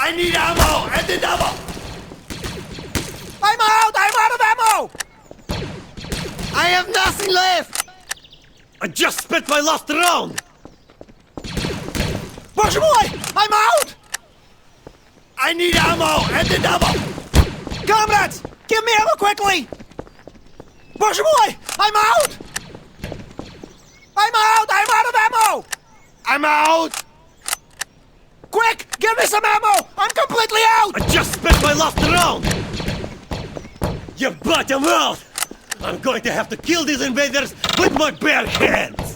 I need ammo and the double! I'm out of ammo! I have nothing left! I just spent my last round! Боже мой! I'm out! I need ammo and the double! Comrades! Give me ammo quickly! Боже мой! I'm out! I'm out of ammo! I'm out! Quick! Give me some ammo! I'm completely out! I just spent my last round! You bottom out! I'm going to have to kill these invaders with my bare hands!